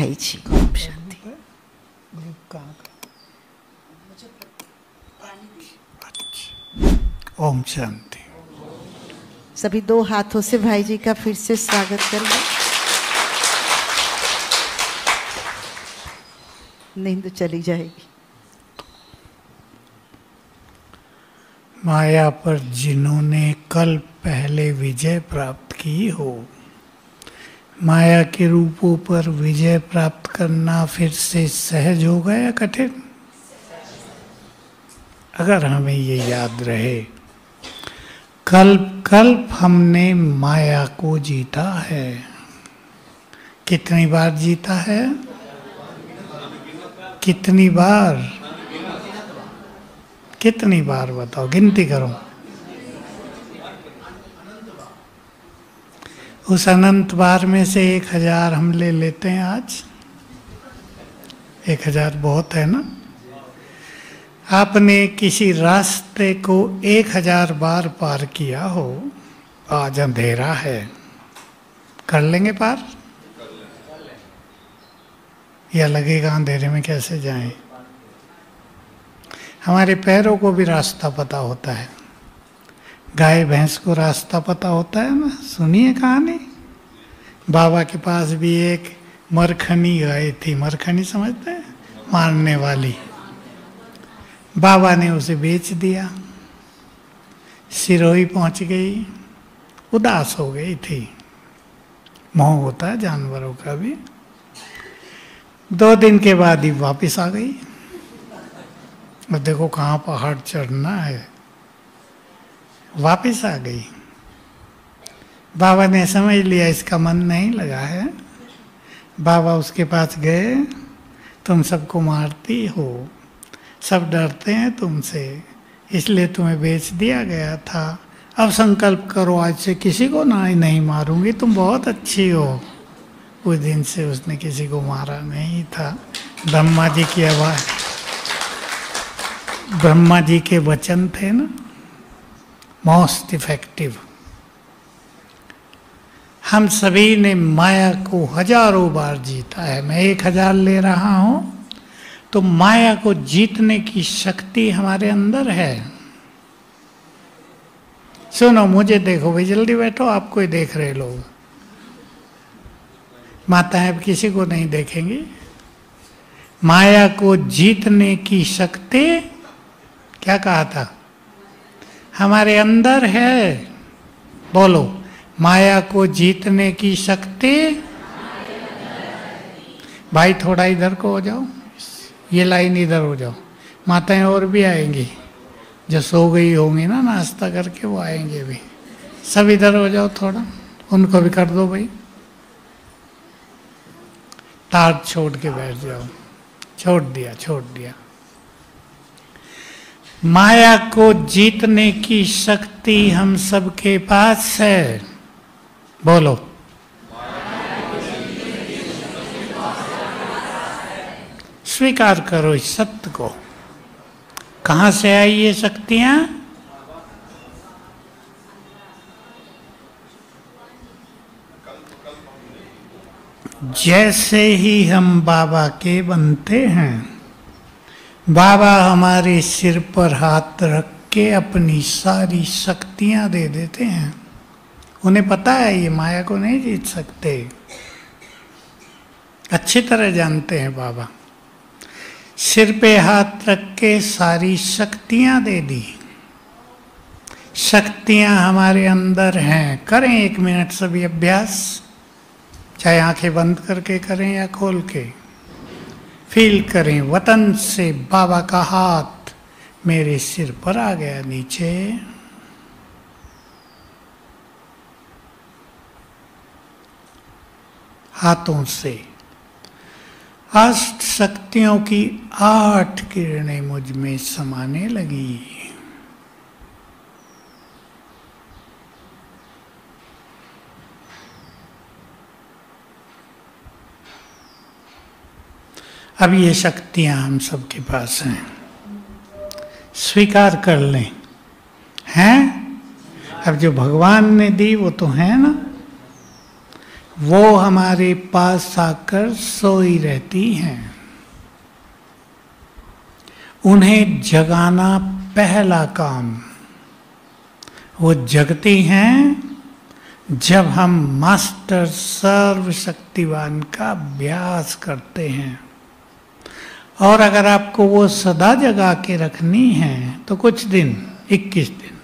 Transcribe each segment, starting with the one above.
भाई जी। ओम शांति। ओम शांति। सभी दो हाथों से भाई जी का फिर से स्वागत करेंगे। नींद चली जाएगी। माया पर जिन्होंने कल पहले विजय प्राप्त की हो, माया के रूपों पर विजय प्राप्त करना फिर से सहज होगा या कठिन? अगर हमें ये याद रहे, कल्प कल्प हमने माया को जीता है। कितनी बार जीता है? कितनी बार? कितनी बार बताओ, गिनती करो। उस अनंत बार में से 1000 हम ले लेते हैं आज। 1000 बहुत है ना? आपने किसी रास्ते को 1000 बार पार किया हो, आज अंधेरा है, कर लेंगे पार? या लगेगा अंधेरे में कैसे जाएं? हमारे पैरों को भी रास्ता पता होता है। गाय भैंस को रास्ता पता होता है ना? सुनिए कहानी। बाबा के पास भी एक मरखनी गाय थी। मरखनी समझते हैं? मारने वाली। बाबा ने उसे बेच दिया। सिरोही पहुंच गई, उदास हो गई थी। मोह होता है जानवरों का भी। 2 दिन के बाद ही वापस आ गई। और देखो कहाँ पहाड़ चढ़ना है, वापस आ गई। बाबा ने समझ लिया इसका मन नहीं लगा है। बाबा उसके पास गए, तुम सबको मारती हो, सब डरते हैं तुमसे, इसलिए तुम्हें बेच दिया गया था। अब संकल्प करो आज से किसी को नहीं मारूंगी, तुम बहुत अच्छी हो। उस दिन से उसने किसी को मारा नहीं था। ब्रह्मा जी की आवाज, ब्रह्मा जी के वचन थे ना, मोस्ट इफेक्टिव। हम सभी ने माया को हजारों बार जीता है। मैं 1000 ले रहा हूं, तो माया को जीतने की शक्ति हमारे अंदर है। सुनो, मुझे देखो भाई, जल्दी बैठो, आपको ही देख रहे लोग। माताएं अब किसी को नहीं देखेंगी। माया को जीतने की शक्ति, क्या कहा था, हमारे अंदर है। बोलो, माया को जीतने की शक्ति। भाई थोड़ा इधर को हो जाओ, ये लाइन इधर हो जाओ। माताएं और भी आएंगी, जो सो गई होंगी ना नाश्ता करके, वो आएंगे भी। सब इधर हो जाओ थोड़ा, उनको भी कर दो भाई। तार छोड़ के बैठ जाओ। छोड़ दिया, छोड़ दिया। माया को जीतने की शक्ति हम सबके पास है। बोलो, स्वीकार करो इस सत्य को। कहां से आई ये शक्तियां? जैसे ही हम बाबा के बनते हैं, बाबा हमारे सिर पर हाथ रख के अपनी सारी शक्तियां दे देते हैं। उन्हें पता है ये माया को नहीं जीत सकते, अच्छी तरह जानते हैं। बाबा सिर पे हाथ रख के सारी शक्तियां दे दी। शक्तियां हमारे अंदर हैं। करें 1 मिनट सभी अभ्यास, चाहे आंखें बंद करके करें या खोल के। फील करें, वतन से बाबा का हाथ मेरे सिर पर आ गया नीचे। हाथों से अष्ट शक्तियों की 8 किरणें मुझ में समाने लगी। अब ये शक्तियां हम सबके पास हैं, स्वीकार कर लें। हैं? अब जो भगवान ने दी वो तो है ना। वो हमारे पास आकर सोई रहती हैं। उन्हें जगाना पहला काम। वो जगती हैं जब हम मास्टर सर्वशक्तिवान का अभ्यास करते हैं। और अगर आपको वो सदा जगा के रखनी है तो कुछ दिन, 21 दिन,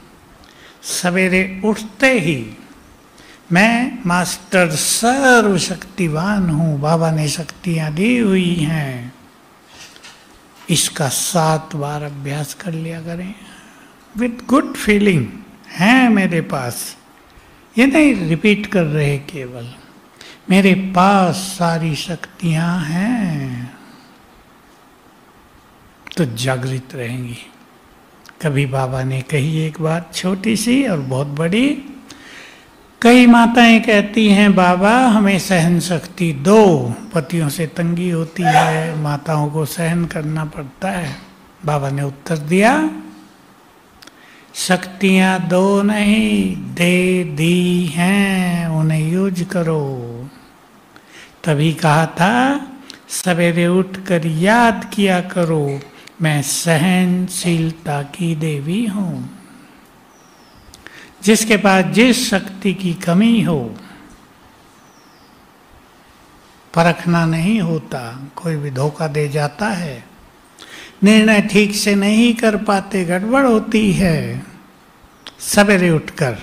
सवेरे उठते ही मैं मास्टर सर्वशक्तिवान हूँ, बाबा ने शक्तियाँ दी हुई हैं, इसका 7 बार अभ्यास कर लिया करें विथ गुड फीलिंग। है मेरे पास, ये नहीं रिपीट कर रहे केवल, मेरे पास सारी शक्तियां हैं, तो जागृत रहेंगी। कभी बाबा ने कही एक बात छोटी सी और बहुत बड़ी। कई माताएं कहती हैं बाबा हमें सहन शक्ति दो, पतियों से तंगी होती है, माताओं को सहन करना पड़ता है। बाबा ने उत्तर दिया, शक्तियां दो नहीं, दे दी हैं, उन्हें यूज करो। तभी कहा था सवेरे उठकर याद किया करो, मैं सहनशीलता की देवी हूं। जिसके पास जिस शक्ति की कमी हो, परखना नहीं होता, कोई भी धोखा दे जाता है, निर्णय ठीक से नहीं कर पाते, गड़बड़ होती है। सवेरे उठकर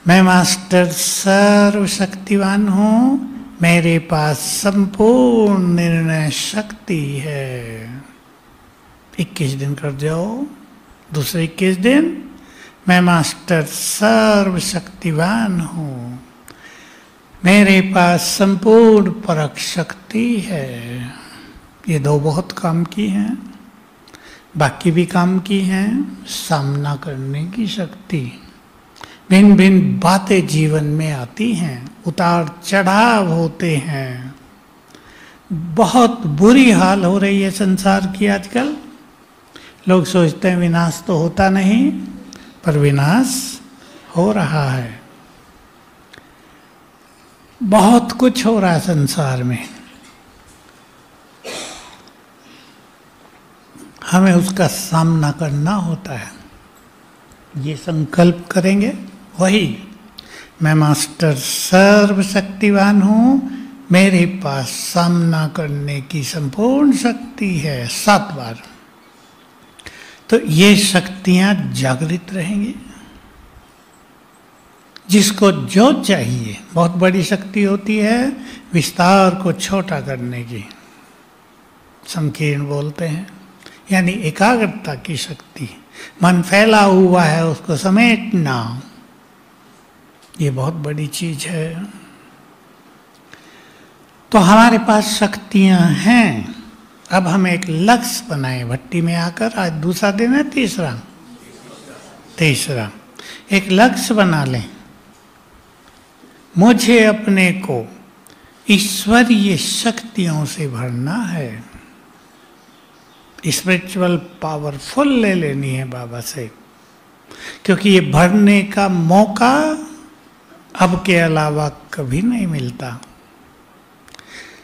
मैं मास्टर सर्वशक्तिवान हूं, मेरे पास संपूर्ण निर्णय शक्ति है। 21 दिन कर जाओ। दूसरे 21 दिन मैं मास्टर सर्वशक्तिवान हूं, मेरे पास संपूर्ण परख शक्ति है। ये 2 बहुत काम की हैं, बाकी भी काम की हैं। सामना करने की शक्ति, भिन्न भिन्न बातें जीवन में आती हैं, उतार चढ़ाव होते हैं, बहुत बुरी हाल हो रही है संसार की आजकल। लोग सोचते हैं विनाश तो होता नहीं, पर विनाश हो रहा है। बहुत कुछ हो रहा है संसार में, हमें उसका सामना करना होता है। ये संकल्प करेंगे, वही मैं मास्टर सर्वशक्तिवान हूं, मेरे पास सामना करने की संपूर्ण शक्ति है। 7 बार तो ये शक्तियां जागृत रहेंगी। जिसको जो चाहिए, बहुत बड़ी शक्ति होती है विस्तार को छोटा करने की, संकीर्ण बोलते हैं, यानी एकाग्रता की शक्ति। मन फैला हुआ है उसको समेटना, ये बहुत बड़ी चीज है। तो हमारे पास शक्तियां हैं। अब हम एक लक्ष्य बनाए भट्टी में आकर। आज दूसरा दिन है, तीसरा एक लक्ष्य बना लें। मुझे अपने को ईश्वरीय शक्तियों से भरना है, स्पिरिचुअल पावरफुल ले लेनी है बाबा से, क्योंकि ये भरने का मौका अब के अलावा कभी नहीं मिलता।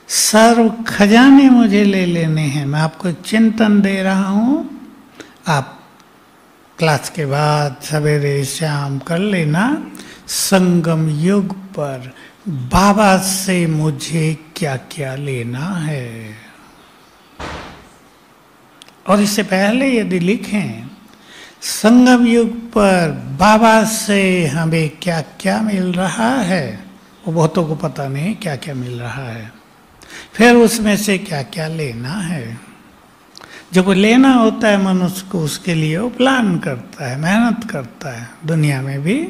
सर्व खजाने मुझे ले लेने हैं। मैं आपको चिंतन दे रहा हूं, आप क्लास के बाद सवेरे शाम कर लेना। संगम युग पर बाबा से मुझे क्या क्या लेना है, और इससे पहले यदि लिखें संगम युग पर बाबा से हमें क्या क्या मिल रहा है, वो बहुतों को पता नहीं क्या क्या मिल रहा है, फिर उसमें से क्या क्या लेना है। जो को लेना होता है मनुष्य को, उसके लिए वो प्लान करता है, मेहनत करता है। दुनिया में भी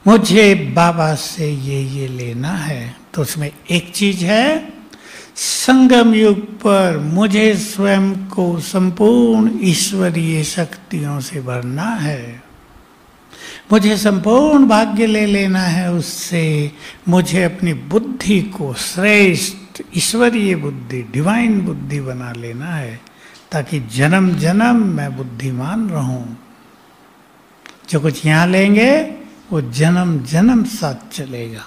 मुझे बाबा से ये लेना है, तो उसमें एक चीज है, संगम युग पर मुझे स्वयं को संपूर्ण ईश्वरीय शक्तियों से भरना है। मुझे संपूर्ण भाग्य ले लेना है उससे। मुझे अपनी बुद्धि को श्रेष्ठ ईश्वरीय बुद्धि, डिवाइन बुद्धि बना लेना है, ताकि जन्म जन्म मैं बुद्धिमान रहूं। जो कुछ यहाँ लेंगे वो जन्म जन्म साथ चलेगा।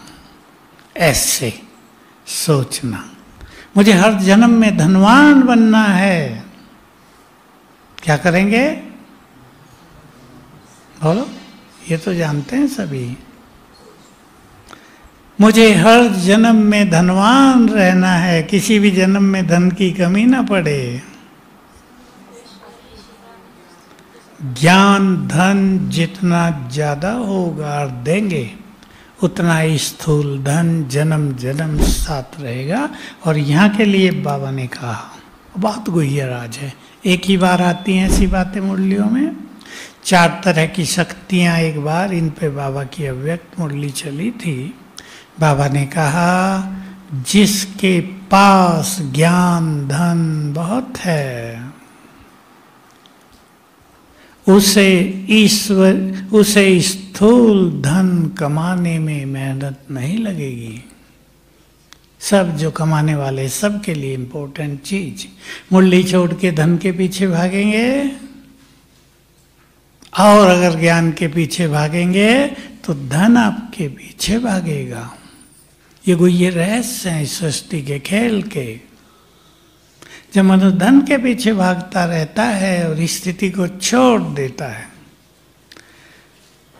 ऐसे सोचना। मुझे हर जन्म में धनवान बनना है। क्या करेंगे? बोलो, ये तो जानते हैं सभी। मुझे हर जन्म में धनवान रहना है, किसी भी जन्म में धन की कमी ना पड़े। ज्ञान धन जितना ज्यादा होगा और देंगे, उतना ही स्थूल धन जन्म जन्म साथ रहेगा। और यहाँ के लिए बाबा ने कहा, बहुत गुह्य राज है, एक ही बार आती हैं ऐसी बातें मुरलियों में। 4 तरह की शक्तियाँ एक बार इन पे बाबा की अव्यक्त मुरली चली थी। बाबा ने कहा, जिसके पास ज्ञान धन बहुत है, उसे स्थूल धन कमाने में मेहनत नहीं लगेगी। सब जो कमाने वाले, सबके लिए इम्पोर्टेंट चीज, मुरली छोड़ के धन के पीछे भागेंगे, और अगर ज्ञान के पीछे भागेंगे तो धन आपके पीछे भागेगा। ये रहस्य है इस सृष्टि के खेल के। जब मनुष्य धन के पीछे भागता रहता है और इस स्थिति को छोड़ देता है,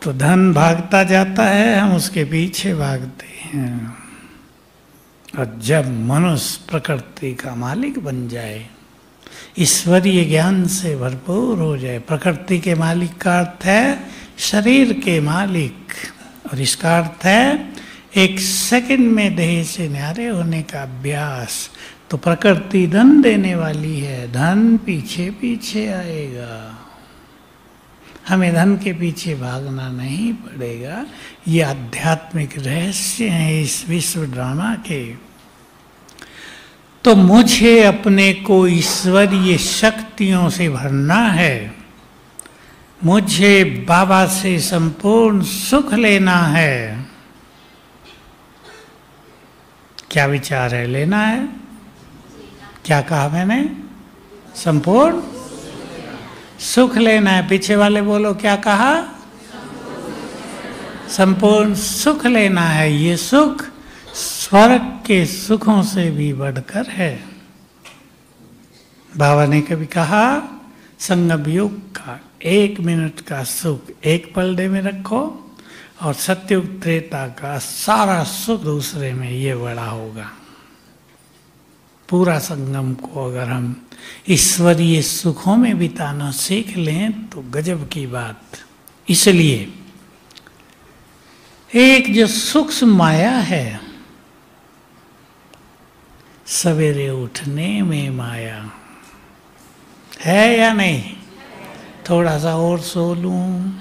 तो धन भागता जाता है, हम उसके पीछे भागते हैं। और जब मनुष्य प्रकृति का मालिक बन जाए, ईश्वरीय ज्ञान से भरपूर हो जाए, प्रकृति के मालिक का अर्थ है शरीर के मालिक, और इसका अर्थ है एक सेकंड में देह से न्यारे होने का अभ्यास। तो प्रकृति धन देने वाली है, धन पीछे पीछे आएगा। हमें धन के पीछे भागना नहीं पड़ेगा। ये आध्यात्मिक रहस्य हैं इस विश्व ड्रामा के। तो मुझे अपने को ईश्वरीय शक्तियों से भरना है, मुझे बाबा से संपूर्ण सुख लेना है। क्या विचार है? लेना है? क्या कहा मैंने? संपूर्ण सुख लेना है। पीछे वाले बोलो, क्या कहा? संपूर्ण सुख लेना है। ये सुख स्वर्ग के सुखों से भी बढ़कर है। बाबा ने कभी कहा, संगम युग का 1 मिनट का सुख एक पलड़े में रखो, और सत्युग त्रेता का सारा सुख दूसरे में ये बड़ा होगा। पूरा संगम को अगर हम ईश्वरीय सुखों में बिताना सीख लें तो गजब की बात। इसलिए एक जो सूक्ष्म माया है, सवेरे उठने में माया है या नहीं? थोड़ा सा और सो लूं,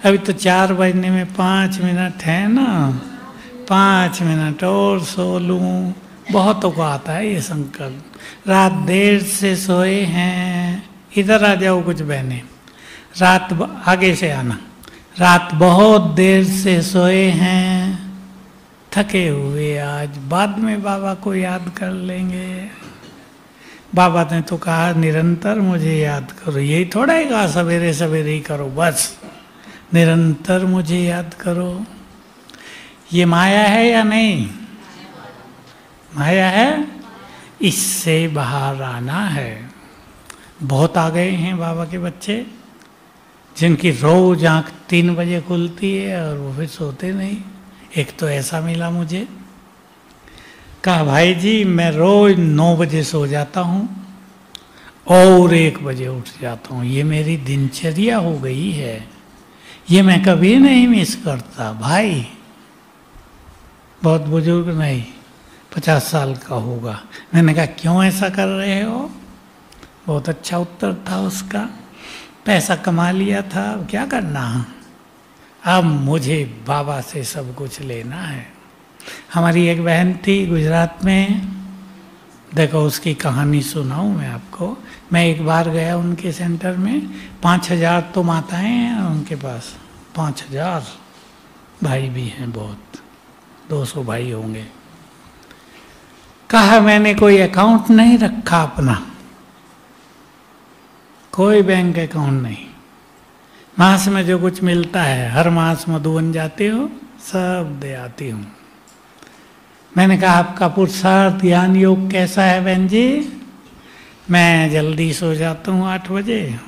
अभी तो 4 बजने में 5 मिनट है ना, 5 मिनट और सो लूं। बहुतों को आता है ये संकल्प। रात देर से सोए हैं, इधर आ जाओ कुछ बहने, रात आगे से आना। रात बहुत देर से सोए हैं, थके हुए, आज बाद में बाबा को याद कर लेंगे। बाबा ने तो कहा निरंतर मुझे याद करो, यही थोड़ा ही कहा सवेरे सवेरे ही करो, बस निरंतर मुझे याद करो। ये माया है या नहीं? माया है, इससे बाहर आना है। बहुत आ गए हैं बाबा के बच्चे जिनकी रोज आँख 3 बजे खुलती है और वो फिर सोते नहीं। एक तो ऐसा मिला मुझे, कहा भाई जी मैं रोज 9 बजे सो जाता हूँ और 1 बजे उठ जाता हूँ, ये मेरी दिनचर्या हो गई है, ये मैं कभी नहीं मिस करता। भाई बहुत बुजुर्ग नहीं, 50 साल का होगा। मैंने कहा क्यों ऐसा कर रहे हो? बहुत अच्छा उत्तर था उसका, पैसा कमा लिया था, अब क्या करना, अब मुझे बाबा से सब कुछ लेना है। हमारी एक बहन थी गुजरात में, देखो उसकी कहानी सुनाऊं मैं आपको। मैं एक बार गया उनके सेंटर में, 5000 तो माताएं हैं उनके पास, 5000 भाई भी हैं, बहुत 200 भाई होंगे। कहा मैंने कोई अकाउंट नहीं रखा अपना, कोई बैंक अकाउंट नहीं, मास में जो कुछ मिलता है हर मास मधुबन जाती हो सब दे आती हूँ। मैंने कहा आपका पुरुषार्थ ज्ञान योग कैसा है बहन जी? मैं जल्दी सो जाता हूँ 8 बजे,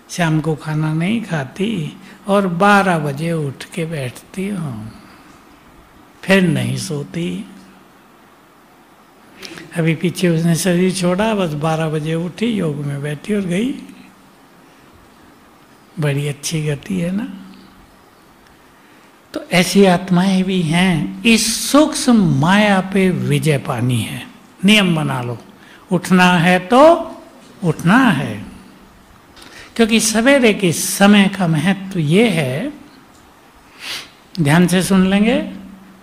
शाम को खाना नहीं खाती और 12 बजे उठ के बैठती हूँ, फिर नहीं सोती। अभी पीछे उसने शरीर छोड़ा, बस 12 बजे उठी, योग में बैठी और गई। बड़ी अच्छी गति है ना। तो ऐसी आत्माएं भी हैं। इस सूक्ष्म माया पे विजय पानी है। नियम बना लो, उठना है तो उठना है। क्योंकि सवेरे के समय का महत्व ये है, ध्यान से सुन लेंगे,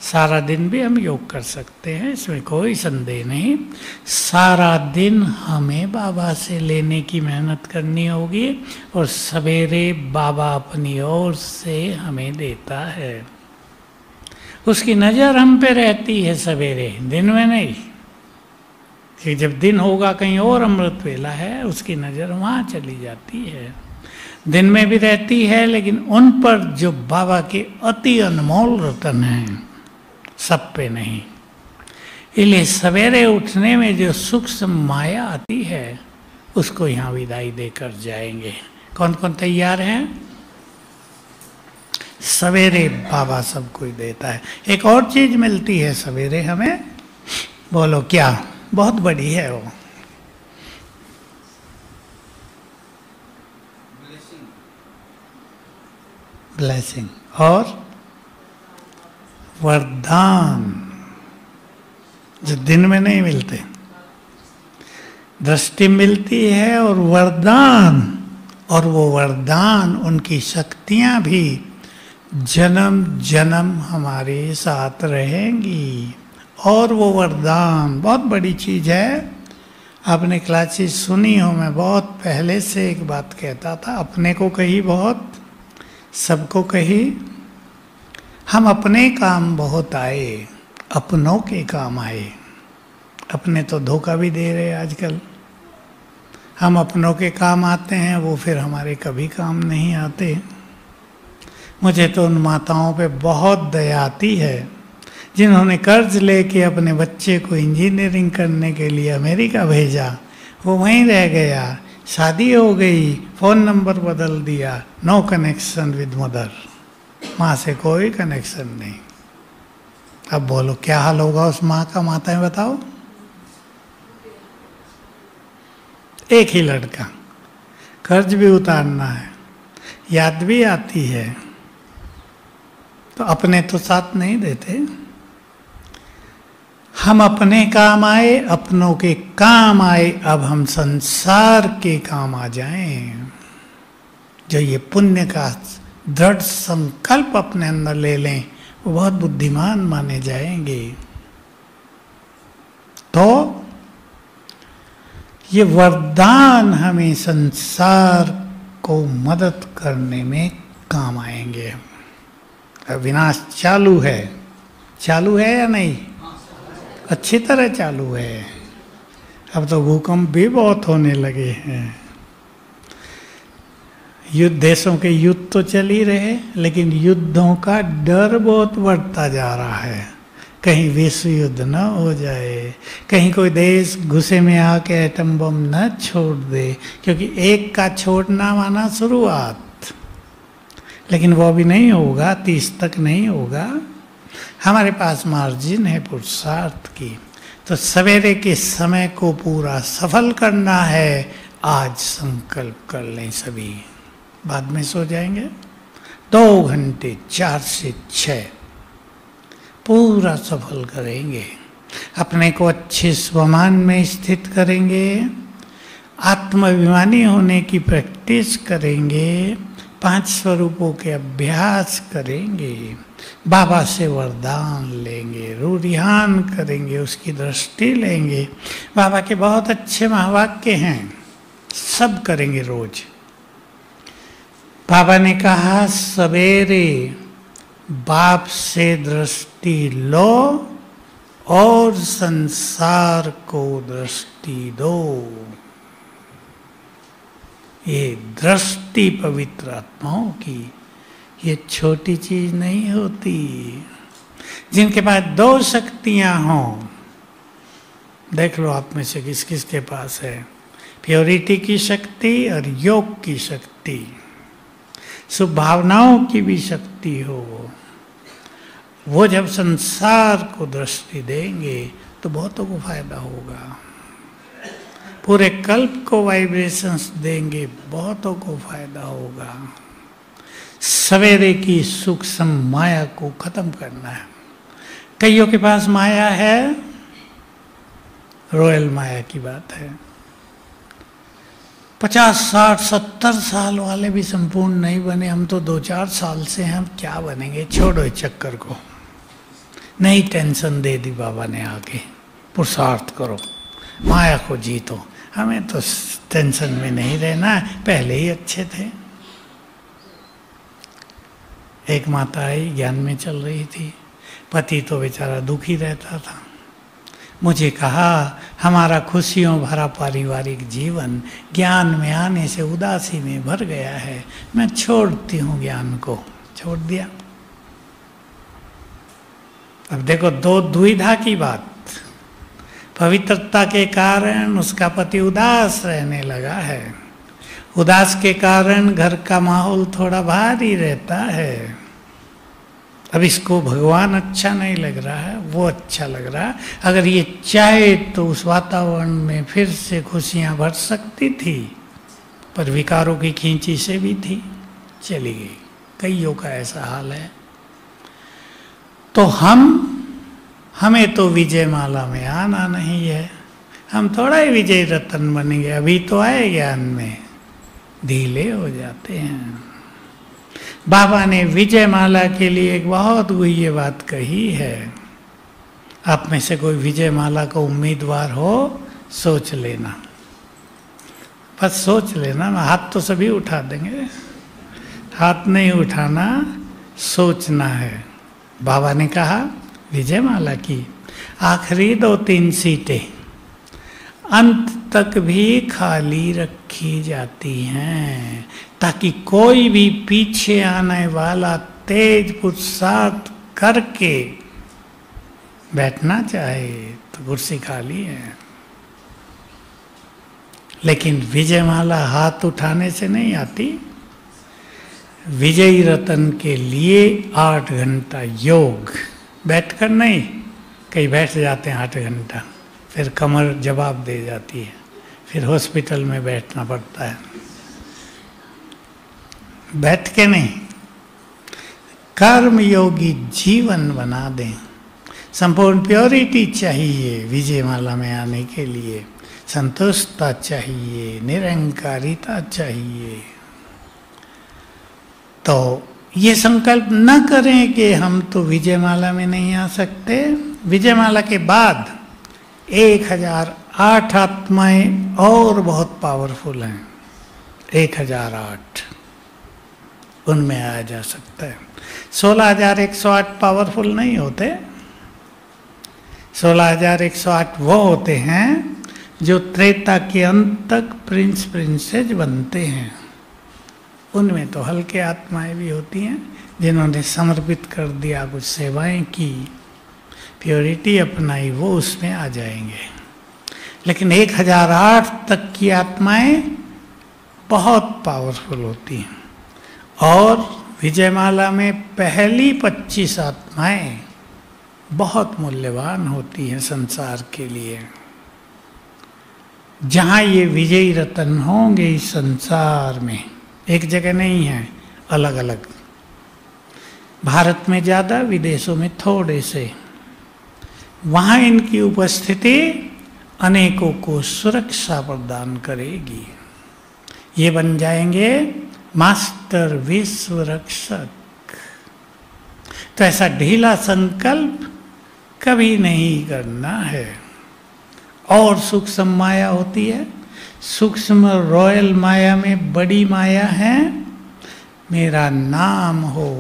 सारा दिन भी हम योग कर सकते हैं, इसमें कोई संदेह नहीं। सारा दिन हमें बाबा से लेने की मेहनत करनी होगी और सवेरे बाबा अपनी ओर से हमें देता है। उसकी नज़र हम पे रहती है सवेरे, दिन में नहीं। कि जब दिन होगा कहीं और अमृत वेला है, उसकी नज़र वहाँ चली जाती है। दिन में भी रहती है, लेकिन उन पर जो बाबा के अति अनमोल रतन हैं, सब पे नहीं। इसलिए सवेरे उठने में जो सूक्ष्म माया आती है, उसको यहाँ विदाई देकर जाएंगे। कौन कौन तैयार हैं? सवेरे बाबा सबको देता है। एक और चीज मिलती है सवेरे हमें, बोलो क्या? बहुत बड़ी है वो। ब्लेसिंग और वरदान, जो दिन में नहीं मिलते। दृष्टि मिलती है और वरदान, और वो वरदान, उनकी शक्तियां भी जन्म जन्म हमारे साथ रहेंगी। और वो वरदान बहुत बड़ी चीज है। आपने क्लासेस सुनी हो, मैं बहुत पहले से एक बात कहता था, अपने को कही बहुत, सबको कही। हम अपने काम बहुत आए, अपनों के काम आए। अपने तो धोखा भी दे रहे आजकल। हम अपनों के काम आते हैं, वो फिर हमारे कभी काम नहीं आते। मुझे तो उन माताओं पे बहुत दया आती है जिन्होंने कर्ज लेके अपने बच्चे को इंजीनियरिंग करने के लिए अमेरिका भेजा। वो वहीं रह गया, शादी हो गई, फ़ोन नंबर बदल दिया, नो कनेक्शन विद मदर। माँ से कोई कनेक्शन नहीं। अब बोलो क्या हाल होगा उस माँ का? माताएं बताओ। एक ही लड़का, कर्ज भी उतारना है, याद भी आती है, तो अपने तो साथ नहीं देते। हम अपने काम आए, अपनों के काम आए, अब हम संसार के काम आ जाएं। जो ये पुण्य का दृढ़ संकल्प अपने अंदर ले लें, वो बहुत बुद्धिमान माने जाएंगे। तो ये वरदान हमें संसार को मदद करने में काम आएंगे। विनाश चालू है, चालू है या नहीं? अच्छी तरह चालू है। अब तो भूकंप भी बहुत होने लगे हैं। युद्ध, देशों के युद्ध तो चल ही रहे, लेकिन युद्धों का डर बहुत बढ़ता जा रहा है। कहीं विश्व युद्ध न हो जाए, कहीं कोई देश गुस्से में आके एटम बम न छोड़ दे, क्योंकि एक का छोड़ना माना शुरुआत। लेकिन वो भी नहीं होगा, 30 तक नहीं होगा। हमारे पास मार्जिन है पुरुषार्थ की। तो सवेरे के समय को पूरा सफल करना है। आज संकल्प कर लें सभी, बाद में सो जाएंगे। 2 घंटे 4 से 6 पूरा सफल करेंगे। अपने को अच्छे स्वमान में स्थित करेंगे, आत्माभिमानी होने की प्रैक्टिस करेंगे, 5 स्वरूपों के अभ्यास करेंगे, बाबा से वरदान लेंगे, रूरिहान करेंगे, उसकी दृष्टि लेंगे। बाबा के बहुत अच्छे महावाक्य हैं, सब करेंगे रोज। बाबा ने कहा सवेरे बाप से दृष्टि लो और संसार को दृष्टि दो। ये दृष्टि पवित्र आत्माओं की, ये छोटी चीज नहीं होती। जिनके पास दो शक्तियां हों, देख लो आप में से किस किस के पास है, प्योरिटी की शक्ति और योग की शक्ति, शुभ भावनाओं की भी शक्ति हो, वो जब संसार को दृष्टि देंगे तो बहुतों को फायदा होगा। पूरे कल्प को वाइब्रेशंस देंगे, बहुतों को फायदा होगा। सवेरे की सूक्ष्म माया को खत्म करना है। कईयों के पास माया है, रॉयल माया की बात है। 50, 60, 70 साल वाले भी संपूर्ण नहीं बने। हम तो 2-4 साल से हैं, हम क्या बनेंगे? छोड़ो इस चक्कर को, नहीं टेंशन दे दी बाबा ने आके, पुरुषार्थ करो, माया को जीतो। हमें तो टेंशन में नहीं रहना, पहले ही अच्छे थे। एक माता आई, ज्ञान में चल रही थी, पति तो बेचारा दुखी रहता था। मुझे कहा हमारा खुशियों भरा पारिवारिक जीवन ज्ञान में आने से उदासी में भर गया है, मैं छोड़ती हूँ ज्ञान को। छोड़ दिया। अब देखो दो दुविधा की बात, पवित्रता के कारण उसका पति उदास रहने लगा है, उदास के कारण घर का माहौल थोड़ा भारी रहता है। अब इसको भगवान अच्छा नहीं लग रहा है, वो अच्छा लग रहा है। अगर ये चाहे तो उस वातावरण में फिर से खुशियां भर सकती थी, पर विकारों की खींची से भी थी, चली गई। कईयों का ऐसा हाल है। तो हमें तो विजय माला में आना नहीं है, हम थोड़ा ही विजय रतन बनेंगे। अभी तो आए ज्ञान में, ढीले हो जाते हैं। बाबा ने विजय माला के लिए एक बहुत गुह्य बात कही है। आप में से कोई विजय माला का उम्मीदवार हो, सोच लेना, बस सोच लेना। हाथ तो सभी उठा देंगे, हाथ नहीं उठाना, सोचना है। बाबा ने कहा विजय माला की आखिरी 2-3 सीटें अंत तक भी खाली रखी जाती हैं, ताकि कोई भी पीछे आने वाला तेज पुरुषार्थ करके बैठना चाहे तो कुर्सी खाली है। लेकिन विजयमाला हाथ उठाने से नहीं आती। विजयी रतन के लिए 8 घंटा योग, बैठकर नहीं, कहीं बैठ जाते हैं 8 घंटा, फिर कमर जवाब दे जाती है, फिर हॉस्पिटल में बैठना पड़ता है। बैठ के नहीं, कर्म योगी जीवन बना दें। संपूर्ण प्योरिटी चाहिए विजय माला में आने के लिए, संतुष्टता चाहिए, निरंकारिता चाहिए। तो ये संकल्प न करें कि हम तो विजय माला में नहीं आ सकते। विजय माला के बाद 1008 आत्माएं और बहुत पावरफुल हैं, 1008 उनमें आया जा सकता है। 16,108 पावरफुल नहीं होते। 16,108 वो होते हैं जो त्रेता के अंत तक प्रिंस प्रिंसेस बनते हैं। उनमें तो हल्के आत्माएं भी होती हैं, जिन्होंने समर्पित कर दिया, कुछ सेवाएं की, प्योरिटी अपनाई, वो उसमें आ जाएंगे। लेकिन 1008 तक की आत्माएं बहुत पावरफुल होती हैं। और विजयमाला में पहली 25 आत्माएं बहुत मूल्यवान होती हैं संसार के लिए। जहाँ ये विजयी रतन होंगे इस संसार में, एक जगह नहीं है, अलग अलग, भारत में ज़्यादा, विदेशों में थोड़े से, वहाँ इनकी उपस्थिति अनेकों को सुरक्षा प्रदान करेगी। ये बन जाएंगे मास्टर विश्व रक्षक। तो ऐसा ढीला संकल्प कभी नहीं करना है। और सूक्ष्म माया होती है, सूक्ष्म रॉयल माया में बड़ी माया है, मेरा नाम हो।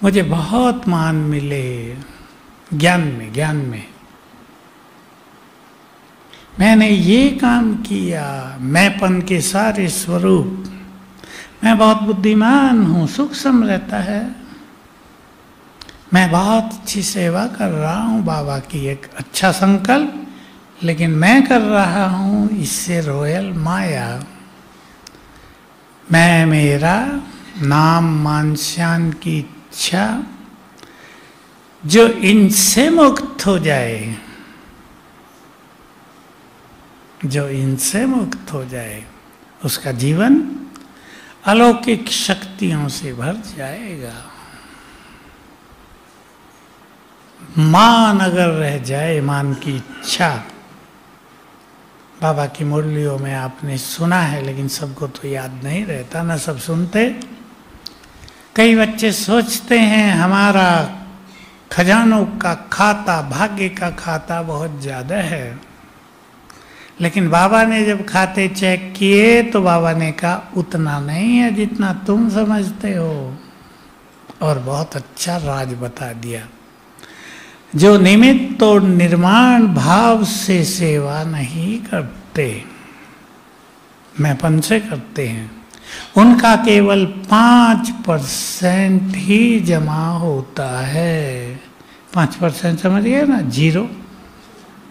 मुझे बहुत मान मिले ज्ञान में मैंने ये काम किया, मैंपन के सारे स्वरूप मैं बहुत बुद्धिमान हूँ, सूक्ष्म रहता है। मैं बहुत अच्छी सेवा कर रहा हूँ बाबा की, एक अच्छा संकल्प, लेकिन मैं कर रहा हूँ इससे रॉयल माया। मैं मेरा नाम मान शान की इच्छा, जो इनसे मुक्त हो जाए, जो इनसे मुक्त हो जाए, उसका जीवन अलौकिक शक्तियों से भर जाएगा। मान अगर रह जाए, मान की इच्छा, बाबा की मुरलियों में आपने सुना है, लेकिन सबको तो याद नहीं रहता, ना सब सुनते। कई बच्चे सोचते हैं हमारा खजानों का खाता, भाग्य का खाता बहुत ज़्यादा है, लेकिन बाबा ने जब खाते चेक किए तो बाबा ने कहा उतना नहीं है जितना तुम समझते हो, और बहुत अच्छा राज बता दिया। जो निमित्त और निर्माण भाव से सेवा नहीं करते, मैंपन से करते हैं, उनका केवल 5% ही जमा होता है। 5% समझ गए ना, 0,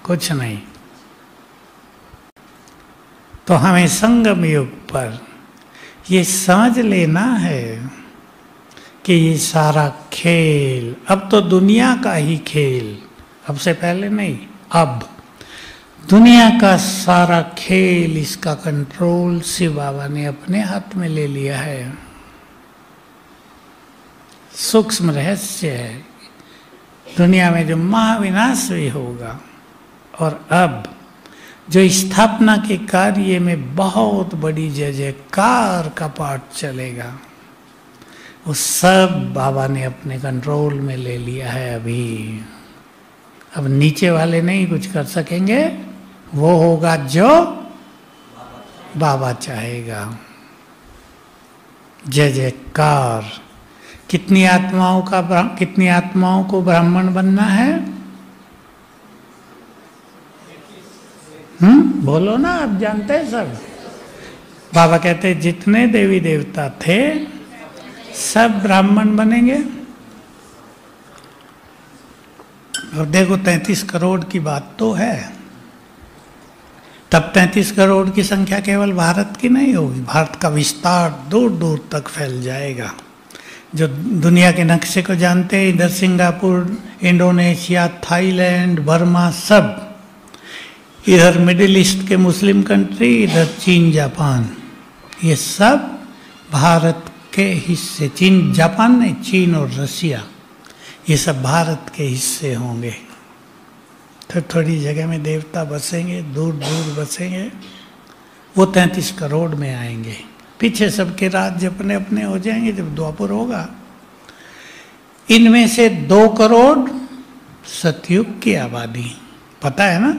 कुछ नहीं। तो हमें संगम युग पर ये समझ लेना है कि ये सारा खेल अब तो दुनिया का ही खेल, अब से पहले नहीं, अब दुनिया का सारा खेल, इसका कंट्रोल शिव बाबा ने अपने हाथ में ले लिया है। सूक्ष्म रहस्य है। दुनिया में जो महाविनाश भी होगा, और अब जो स्थापना के कार्य में बहुत बड़ी जय जयकार का पाठ चलेगा, वो सब बाबा ने अपने कंट्रोल में ले लिया है। अभी अब नीचे वाले नहीं कुछ कर सकेंगे, वो होगा जो बाबा चाहेगा। जय जयकार। कितनी आत्माओं को ब्राह्मण बनना है? बोलो ना, आप जानते हैं सब। बाबा कहते हैं जितने देवी देवता थे सब ब्राह्मण बनेंगे। और देखो 33 करोड़ की बात तो है, तब 33 करोड़ की संख्या केवल भारत की नहीं होगी, भारत का विस्तार दूर दूर तक फैल जाएगा। जो दुनिया के नक्शे को जानते हैं, इधर सिंगापुर, इंडोनेशिया, थाईलैंड, बर्मा, सब, इधर मिडिल ईस्ट के मुस्लिम कंट्री, इधर चीन, जापान, ये सब भारत के हिस्से। चीन, जापान नहीं, चीन और रसिया, ये सब भारत के हिस्से होंगे। तो थोड़ी जगह में देवता बसेंगे, दूर दूर बसेंगे, वो 33 करोड़ में आएंगे। पीछे सबके राज्य अपने अपने हो जाएंगे जब द्वापर होगा। इनमें से 2 करोड़ सतयुग की आबादी, पता है ना,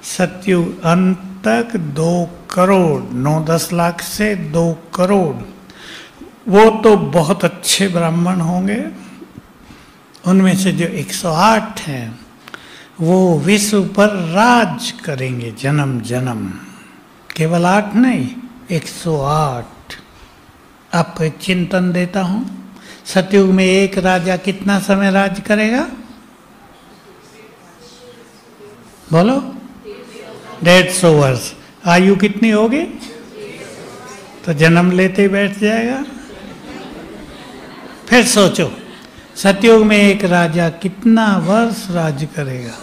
सतयुग अंत तक 2 करोड़, 9-10 लाख से 2 करोड़, वो तो बहुत अच्छे ब्राह्मण होंगे। उनमें से जो 108 हैं वो विश्व पर राज करेंगे जन्म जन्म। केवल 8 नहीं, 108। आपको एक चिंतन देता हूं, सतयुग में एक राजा कितना समय राज करेगा? बोलो। 150 वर्ष। आयु कितनी होगी? तो जन्म लेते ही बैठ जाएगा। फिर सोचो, सतयुग में एक राजा कितना वर्ष राज करेगा?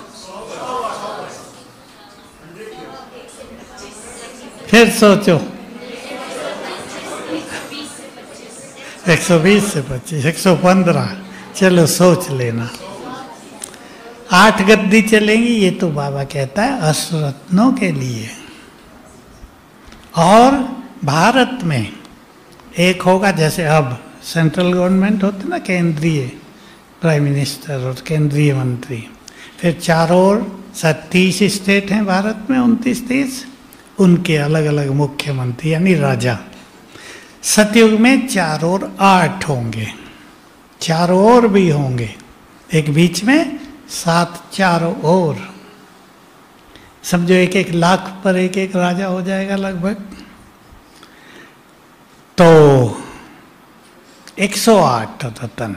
फिर सोचो, 120 से 25, 115, चलो सोच लेना। 8 गद्दी चलेंगी, ये तो बाबा कहता है अश्वरत्नों के लिए। और भारत में एक होगा, जैसे अब सेंट्रल गवर्नमेंट होती ना, केंद्रीय प्राइम मिनिस्टर और केंद्रीय मंत्री, फिर चारों ओर 30 स्टेट हैं भारत में, 29-30, उनके अलग अलग मुख्यमंत्री यानी राजा। सतयुग में चारों ओर 8 होंगे, चारों ओर भी होंगे, एक बीच में, 7 चारों ओर। समझो 1-1 लाख पर एक राजा हो जाएगा लगभग। तो 108 रतन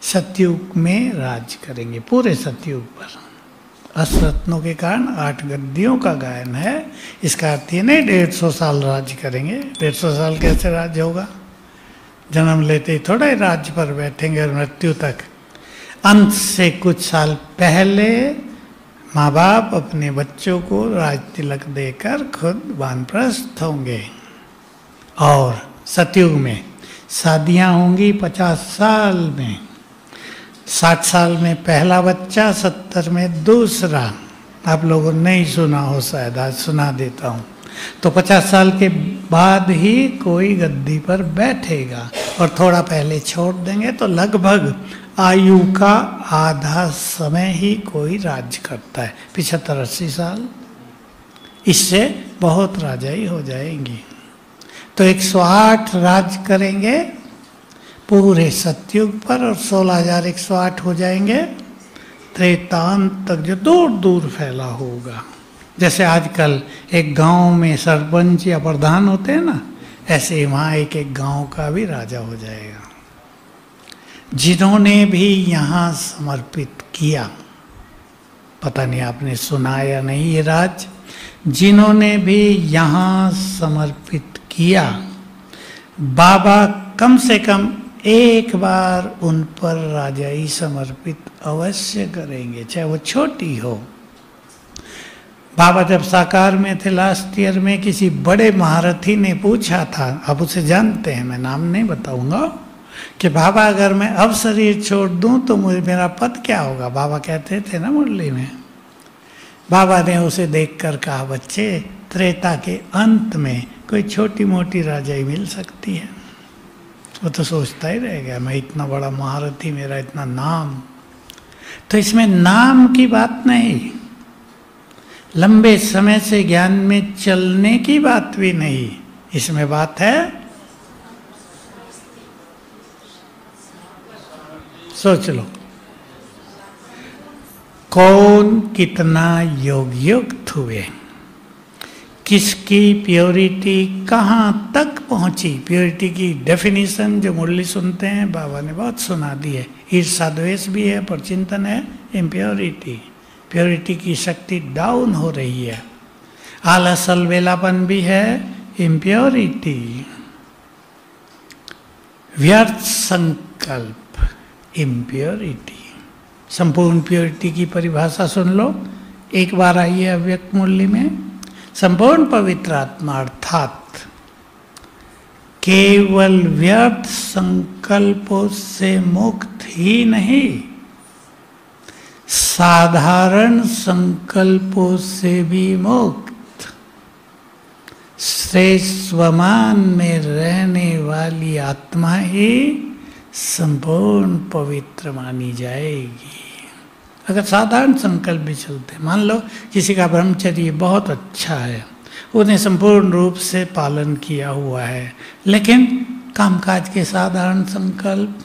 सतयुग में राज करेंगे पूरे सतयुग पर। अष्टरत्नों के कारण 8 गद्दियों का गायन है। इसका अर्थ ये नहीं 150 साल राज करेंगे। 150 साल कैसे राज होगा? जन्म लेते ही थोड़ा ही राज्य पर बैठेंगे और मृत्यु तक। अंत से कुछ साल पहले माँ बाप अपने बच्चों को राज तिलक देकर खुद वानप्रस्थ होंगे। और सतयुग में शादियाँ होंगी 50 साल में। 60 साल में पहला बच्चा, 70 में दूसरा। आप लोगों ने नहीं सुना हो शायद, आज सुना देता हूँ। तो 50 साल के बाद ही कोई गद्दी पर बैठेगा और थोड़ा पहले छोड़ देंगे तो लगभग आयु का आधा समय ही कोई राज करता है, 75-80 साल। इससे बहुत राजाई हो जाएंगी। तो 108 राज करेंगे पूरे सतयुग पर और 16,108 हो जाएंगे त्रेतांत तक, जो दूर दूर फैला होगा। जैसे आजकल एक गांव में सरपंच या प्रधान होते हैं ना, ऐसे ही वहाँ एक एक गांव का भी राजा हो जाएगा। जिन्होंने भी यहाँ समर्पित किया, पता नहीं आपने सुना या नहीं ये राज, जिन्होंने भी यहाँ समर्पित किया, बाबा कम से कम एक बार उन पर राजाई समर्पित अवश्य करेंगे, चाहे वो छोटी हो। बाबा जब साकार में थे लास्ट ईयर में, किसी बड़े महारथी ने पूछा था, आप उसे जानते हैं, मैं नाम नहीं बताऊंगा, कि बाबा अगर मैं अब शरीर छोड़ दूं तो मुझे मेरा पद क्या होगा? बाबा कहते थे ना मुरली में। बाबा ने उसे देखकर कहा, बच्चे त्रेता के अंत में कोई छोटी मोटी राजाई मिल सकती है। वो तो सोचता ही रह गया, मैं इतना बड़ा महारथी, मेरा इतना नाम। तो इसमें नाम की बात नहीं, लंबे समय से ज्ञान में चलने की बात भी नहीं, इसमें बात है सोच लो कौन कितना योग युक्त हुए, किसकी प्योरिटी कहाँ तक पहुंची। प्योरिटी की डेफिनेशन जो मुरली सुनते हैं बाबा ने बहुत सुना दी है। ईर्षा द्वेष भी है, पर चिंतन है इम्प्योरिटी। प्योरिटी की शक्ति डाउन हो रही है। आलस अलबेलापन भी है, इम्प्योरिटी। व्यर्थ संकल्प, इम्प्योरिटी। संपूर्ण प्योरिटी की परिभाषा सुन लो, एक बार आइए अव्यक्त मुरली में। संपूर्ण पवित्र आत्मा अर्थात केवल व्यर्थ संकल्पों से मुक्त ही नहीं, साधारण संकल्पों से भी मुक्त, श्रेष्ठ स्वमान में रहने वाली आत्मा ही संपूर्ण पवित्र मानी जाएगी। अगर साधारण संकल्प भी चलते, मान लो किसी का ब्रह्मचर्य बहुत अच्छा है, उन्हें संपूर्ण रूप से पालन किया हुआ है, लेकिन कामकाज के साधारण संकल्प,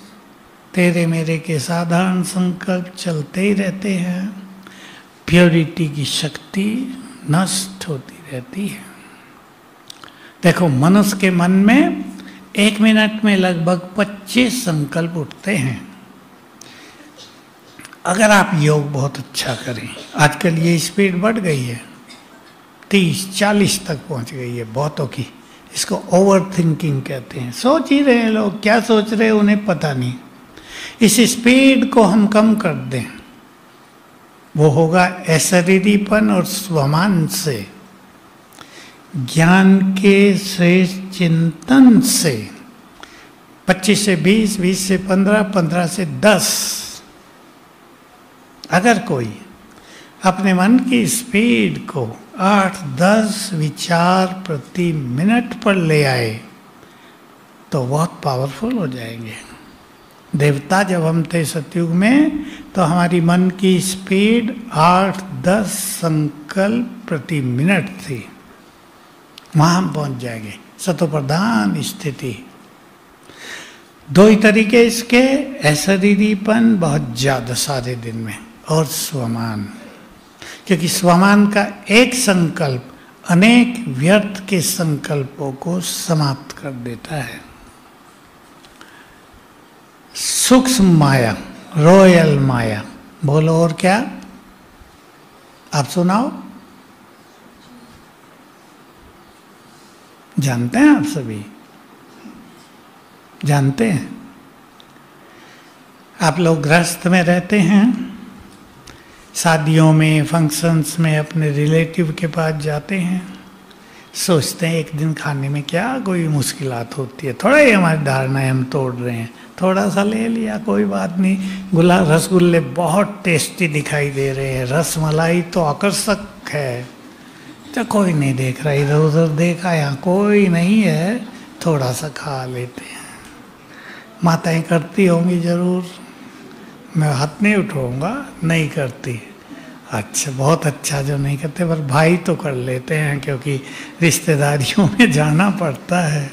तेरे मेरे के साधारण संकल्प चलते ही रहते हैं, प्योरिटी की शक्ति नष्ट होती रहती है। देखो, मनुष्य के मन में 1 मिनट में लगभग 25 संकल्प उठते हैं। अगर आप योग बहुत अच्छा करें, आजकल ये स्पीड बढ़ गई है, 30-40 तक पहुंच गई है बहुतों की। इसको ओवर थिंकिंग कहते हैं। सोच ही रहे हैं लोग, क्या सोच रहे हैं उन्हें पता नहीं। इस स्पीड को हम कम कर दें, वो होगा अशरीरीपन और स्वमान से, ज्ञान के श्रेष्ठ चिंतन से। 25 से 20, 20 से 15, 15 से 10। अगर कोई अपने मन की स्पीड को 8-10 विचार प्रति मिनट पर ले आए तो बहुत पावरफुल हो जाएंगे। देवता जब हम थे सतयुग में, तो हमारी मन की स्पीड 8-10 संकल्प प्रति मिनट थी। वहाँ हम पहुँच जाएंगे, सतोप्रधान स्थिति। 2 ही तरीके इसके, अशरीरीपन बहुत ज़्यादा सारे दिन में, और स्वमान, क्योंकि स्वमान का एक संकल्प अनेक व्यर्थ के संकल्पों को समाप्त कर देता है। सूक्ष्म माया, रॉयल माया, बोलो और क्या? आप सुनाओ। जानते हैं आप सभी? जानते हैं? आप लोग गृहस्थ में रहते हैं, शादियों में, फंक्शंस में अपने रिलेटिव के पास जाते हैं, सोचते हैं एक दिन खाने में क्या कोई मुश्किलात होती है, थोड़ा ही हमारी धारणाएं हम तोड़ रहे हैं, थोड़ा सा ले लिया कोई बात नहीं। रसगुल्ले बहुत टेस्टी दिखाई दे रहे हैं, रसमलाई तो आकर्षक है, तो कोई नहीं देख रहा, इधर उधर देखा, यहाँ कोई नहीं है, थोड़ा सा खा लेते हैं। माताएं करती होंगी जरूर, मैं हाथ नहीं उठाऊंगा, नहीं करती। अच्छा, बहुत अच्छा जो नहीं करते, पर भाई तो कर लेते हैं क्योंकि रिश्तेदारियों में जाना पड़ता है।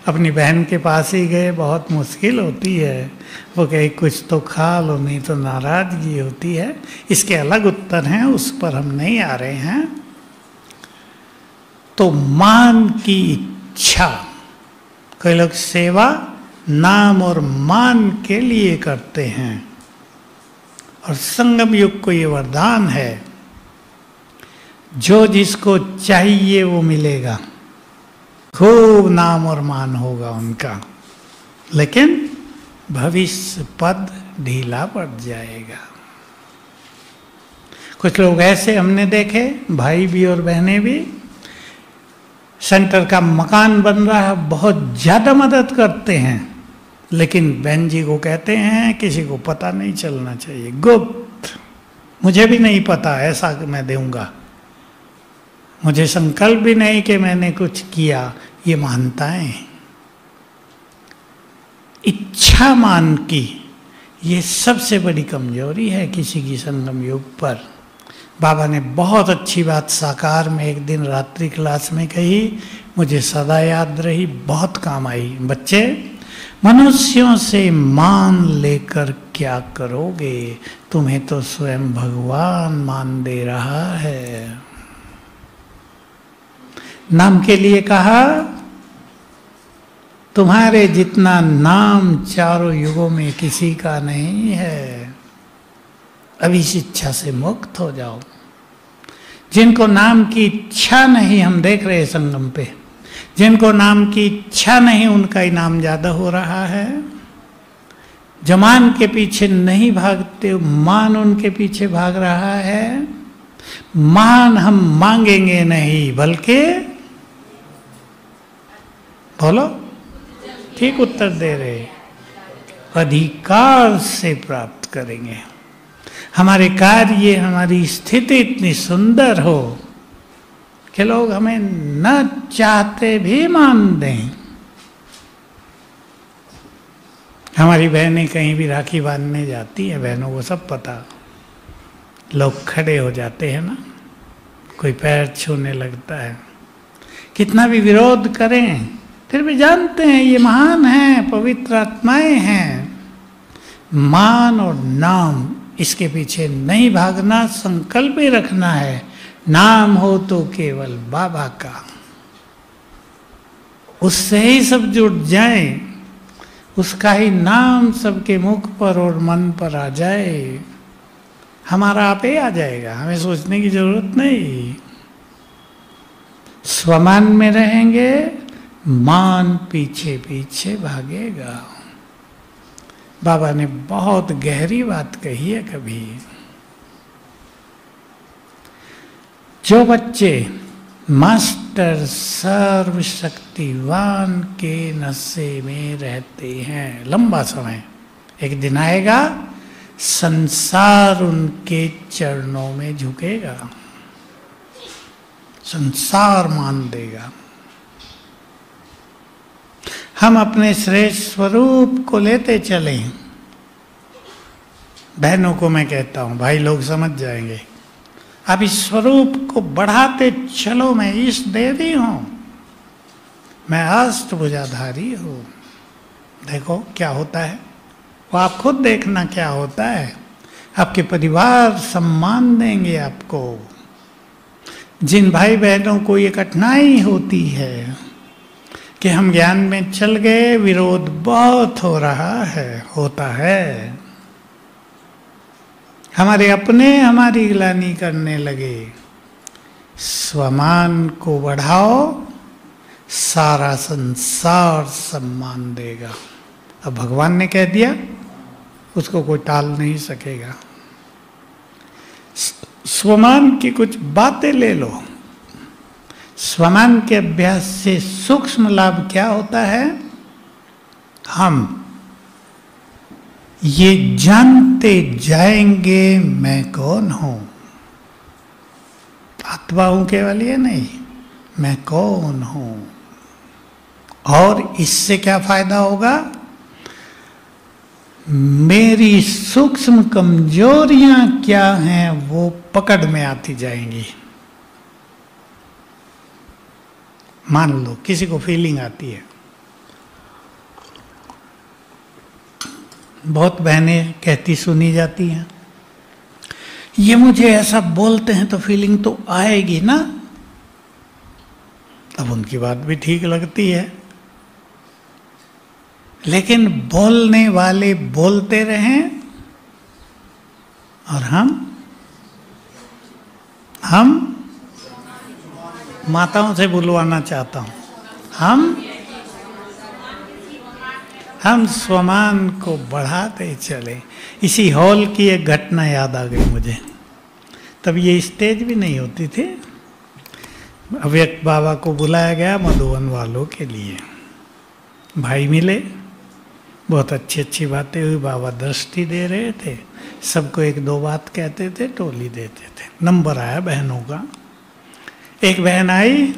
अपनी बहन के पास ही गए, बहुत मुश्किल होती है, वो कहे कुछ तो खा लो, नहीं तो नाराजगी होती है। इसके अलग उत्तर हैं, उस पर हम नहीं आ रहे हैं। तो मान की इच्छा, कई लोग सेवा नाम और मान के लिए करते हैं, और संगम युग को ये वरदान है, जो जिसको चाहिए वो मिलेगा, खूब नाम और मान होगा उनका, लेकिन भविष्य पद ढीला पड़ जाएगा। कुछ लोग ऐसे हमने देखे, भाई भी और बहनें भी, सेंटर का मकान बन रहा है, बहुत ज्यादा मदद करते हैं, लेकिन बहन जी को कहते हैं किसी को पता नहीं चलना चाहिए, गुप्त, मुझे भी नहीं पता ऐसा मैं दूंगा, मुझे संकल्प भी नहीं कि मैंने कुछ किया। ये मानताएं, इच्छा मान की, ये सबसे बड़ी कमजोरी है किसी की संगम युग पर। बाबा ने बहुत अच्छी बात साकार में एक दिन रात्रि क्लास में कही, मुझे सदा याद रही, बहुत काम आई। बच्चे, मनुष्यों से मान लेकर क्या करोगे, तुम्हें तो स्वयं भगवान मान दे रहा है। नाम के लिए कहा, तुम्हारे जितना नाम चारों युगों में किसी का नहीं है, अभी इस इच्छा से मुक्त हो जाओ। जिनको नाम की इच्छा नहीं, हम देख रहे हैं संगम पे, जिनको नाम की इच्छा नहीं उनका इनाम ज्यादा हो रहा है। जमान के पीछे नहीं भागते, मान उनके पीछे भाग रहा है। मान हम मांगेंगे नहीं, बल्कि बोलो, ठीक उत्तर दे रहे, अधिकार से प्राप्त करेंगे। हमारे कार्य, हमारी स्थिति इतनी सुंदर हो कि लोग हमें न चाहते भी मान दें। हमारी बहनें कहीं भी राखी बांधने जाती है, बहनों को सब पता, लोग खड़े हो जाते हैं ना, कोई पैर छूने लगता है, कितना भी विरोध करें फिर भी जानते हैं ये महान हैं, पवित्र आत्माएं हैं। मान और नाम, इसके पीछे नहीं भागना, संकल्प ही रखना है। नाम हो तो केवल बाबा का, उससे ही सब जुड़ जाए, उसका ही नाम सबके मुख पर और मन पर आ जाए, हमारा आप ही आ जाएगा, हमें सोचने की जरूरत नहीं। स्वमान में रहेंगे, मान पीछे पीछे भागेगा। बाबा ने बहुत गहरी बात कही है कभी। जो बच्चे मास्टर सर्वशक्तिवान के नशे में रहते हैं लंबा समय, एक दिन आएगा संसार उनके चरणों में झुकेगा, संसार मान देगा। हम अपने श्रेष्ठ स्वरूप को लेते चलें। बहनों को मैं कहता हूं, भाई लोग समझ जाएंगे, अब इस स्वरूप को बढ़ाते चलो। मैं इष्ट देवी हूं, मैं अष्टभुजाधारी हूं। देखो क्या होता है, वो आप खुद देखना क्या होता है। आपके परिवार सम्मान देंगे आपको, जिन भाई बहनों को ये कठिनाई होती है कि हम ज्ञान में चल गए, विरोध बहुत हो रहा है, होता है, हमारे अपने हमारी ग्लानि करने लगे, स्वमान को बढ़ाओ, सारा संसार सम्मान देगा। अब भगवान ने कह दिया, उसको कोई टाल नहीं सकेगा। स्वमान की कुछ बातें ले लो। स्वमान के अभ्यास से सूक्ष्म लाभ क्या होता है? हम ये जानते जाएंगे मैं कौन हूं। आत्मा हूं केवल ये नहीं, मैं कौन हूं। और इससे क्या फायदा होगा? मेरी सूक्ष्म कमजोरियां क्या हैं वो पकड़ में आती जाएंगी। मान लो किसी को फीलिंग आती है, बहुत बहनें कहती सुनी जाती हैं, ये मुझे ऐसा बोलते हैं तो फीलिंग तो आएगी ना। अब उनकी बात भी ठीक लगती है, लेकिन बोलने वाले बोलते रहें और हम माताओं से बुलवाना चाहता हूं, हम स्वमान को बढ़ाते चले। इसी हॉल की एक घटना याद आ गई मुझे। तब ये स्टेज भी नहीं होती थी। अव्यक्त बाबा को बुलाया गया मधुबन वालों के लिए। भाई मिले, बहुत अच्छी अच्छी बातें हुई। बाबा दृष्टि दे रहे थे, सबको एक दो बात कहते थे, टोली देते थे। नंबर आया बहनों का। एक बहन आई,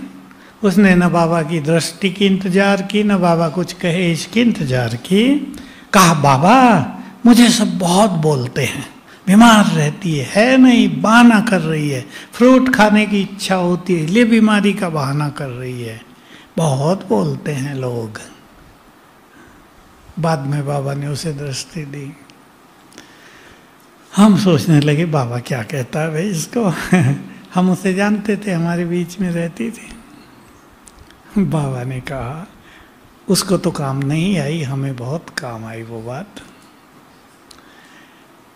उसने न बाबा की दृष्टि की इंतजार की, न बाबा कुछ कहे इसकी इंतजार की। कहा, बाबा मुझे सब बहुत बोलते हैं, बीमार रहती है नहीं, बहाना कर रही है, फ्रूट खाने की इच्छा होती है, ले बीमारी का बहाना कर रही है, बहुत बोलते हैं लोग। बाद में बाबा ने उसे दृष्टि दी। हम सोचने लगे बाबा क्या कहता है भाई इसको। हम उसे जानते थे, हमारे बीच में रहती थी। बाबा ने कहा उसको तो काम नहीं आई, हमें बहुत काम आई वो बात।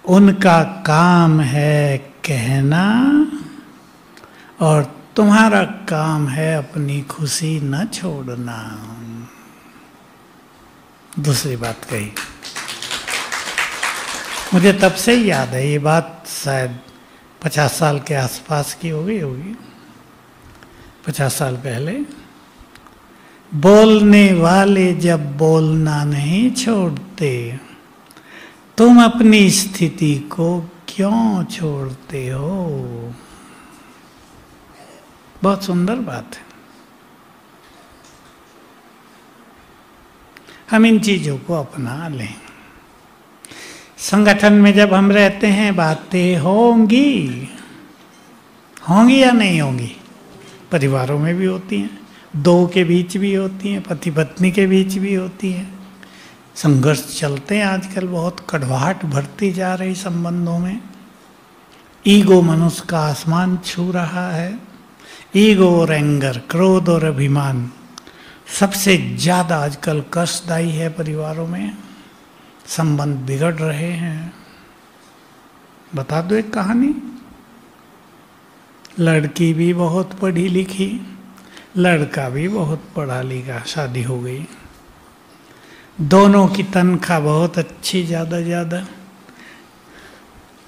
उनका काम है कहना और तुम्हारा काम है अपनी खुशी न छोड़ना। दूसरी बात कही, मुझे तब से ही याद है, ये बात शायद 50 साल के आसपास की हो गई होगी, 50 साल पहले। बोलने वाले जब बोलना नहीं छोड़ते, तुम अपनी स्थिति को क्यों छोड़ते हो? बहुत सुंदर बात है। हम इन चीजों को अपना लें। संगठन में जब हम रहते हैं, बातें होंगी या नहीं होंगी? परिवारों में भी होती हैं, दो के बीच भी होती हैं, पति पत्नी के बीच भी होती हैं। संघर्ष चलते हैं आजकल, बहुत कड़वाहट बढ़ती जा रही संबंधों में। ईगो मनुष्य का आसमान छू रहा है। ईगो और एंगर, क्रोध और अभिमान सबसे ज्यादा आजकल कष्टदायी है परिवारों में। संबंध बिगड़ रहे हैं। बता दो एक कहानी। लड़की भी बहुत पढ़ी लिखी, लड़का भी बहुत पढ़ा लिखा, शादी हो गई। दोनों की तनख्वाह बहुत अच्छी, ज्यादा।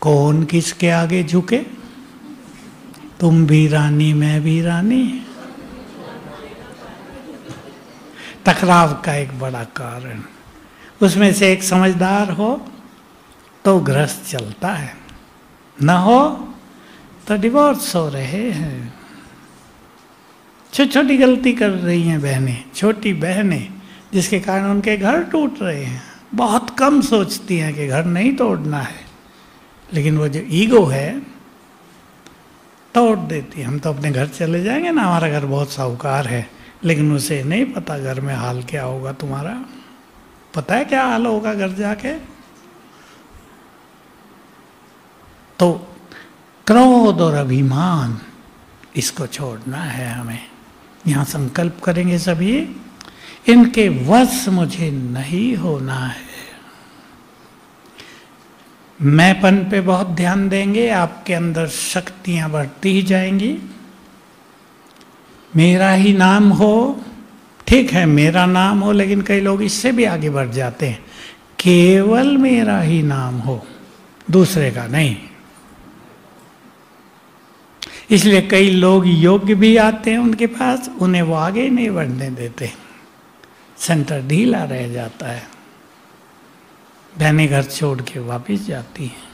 कौन किसके आगे झुके? तुम भी रानी, मैं भी रानी। टकराव का एक बड़ा कारण। उसमें से एक समझदार हो तो गृहस्थ चलता है, न हो तो डिवोर्स हो रहे हैं। छोटी छोटी गलती कर रही हैं बहनें, छोटी बहनें, जिसके कारण उनके घर टूट रहे हैं। बहुत कम सोचती हैं कि घर नहीं तोड़ना है, लेकिन वो जो ईगो है तोड़ देती है। हम तो अपने घर चले जाएंगे ना, हमारा घर बहुत साहूकार है, लेकिन उसे नहीं पता घर में हाल क्या होगा तुम्हारा। पता है क्या हाल होगा घर जाके? तो क्रोध और अभिमान इसको छोड़ना है हमें। यहाँ संकल्प करेंगे सभी, इनके वश मुझे नहीं होना है। मैंपन पे बहुत ध्यान देंगे, आपके अंदर शक्तियां बढ़ती ही जाएंगी। मेरा ही नाम हो, ठीक है मेरा नाम हो, लेकिन कई लोग इससे भी आगे बढ़ जाते हैं, केवल मेरा ही नाम हो, दूसरे का नहीं। इसलिए कई लोग योग्य भी आते हैं उनके पास, उन्हें वो आगे नहीं बढ़ने देते, सेंटर ढीला रह जाता है, बहनें घर छोड़ के वापिस जाती हैं,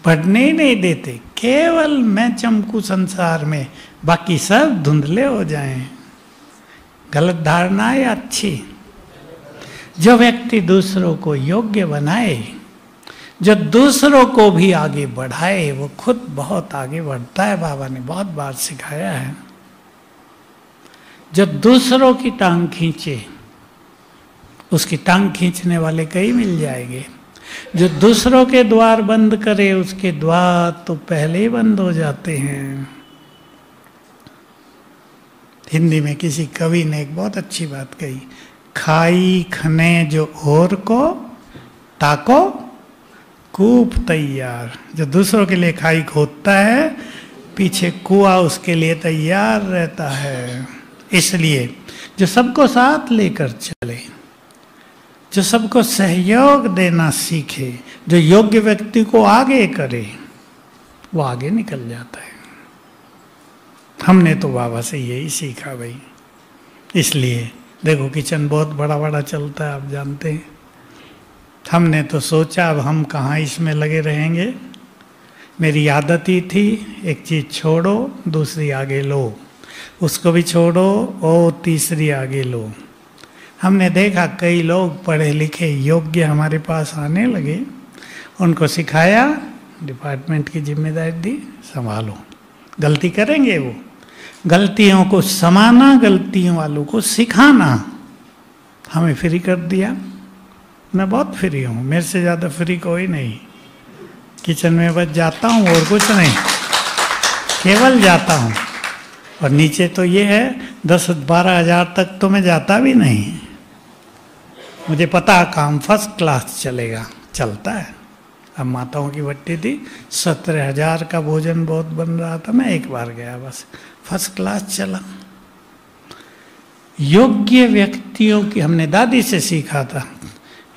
बढ़ने ही नहीं देते। केवल मैं चमकू संसार में, बाकी सब धुंधले हो जाएं। गलत धारणा है अच्छी। जो व्यक्ति दूसरों को योग्य बनाए, जो दूसरों को भी आगे बढ़ाए, वो खुद बहुत आगे बढ़ता है। बाबा ने बहुत बार सिखाया है। जो दूसरों की टांग खींचे, उसकी टांग खींचने वाले कई मिल जाएंगे। जो दूसरों के द्वार बंद करे, उसके द्वार तो पहले ही बंद हो जाते हैं। हिंदी में किसी कवि ने एक बहुत अच्छी बात कही, खाई खने जो और को, ताको कूप तैयार। जो दूसरों के लिए खाई खोदता है, पीछे कुआं उसके लिए तैयार रहता है। इसलिए जो सबको साथ लेकर चले, जो सबको सहयोग देना सीखे, जो योग्य व्यक्ति को आगे करे, वो आगे निकल जाता है। हमने तो बाबा से यही सीखा भाई। इसलिए देखो किचन बहुत बड़ा बड़ा चलता है, आप जानते हैं। हमने तो सोचा अब हम कहाँ इसमें लगे रहेंगे। मेरी आदत ही थी, एक चीज़ छोड़ो दूसरी आगे लो, उसको भी छोड़ो और तीसरी आगे लो। हमने देखा कई लोग पढ़े लिखे योग्य हमारे पास आने लगे, उनको सिखाया, डिपार्टमेंट की जिम्मेदारी दी, संभालो। गलती करेंगे वो, गलतियों को समाना, गलतियों वालों को सिखाना, हमें फ्री कर दिया। मैं बहुत फ्री हूँ, मेरे से ज़्यादा फ्री कोई नहीं। किचन में बस जाता हूँ और कुछ नहीं, केवल जाता हूँ। और नीचे तो ये है 10-12 हज़ार तक तो मैं जाता भी नहीं। मुझे पता काम फर्स्ट क्लास चलेगा, चलता है। अब माताओं की भट्टी थी, 17,000 का भोजन बहुत बन रहा था, मैं एक बार गया बस, फर्स्ट क्लास चला। योग्य व्यक्तियों की, हमने दादी से सीखा था,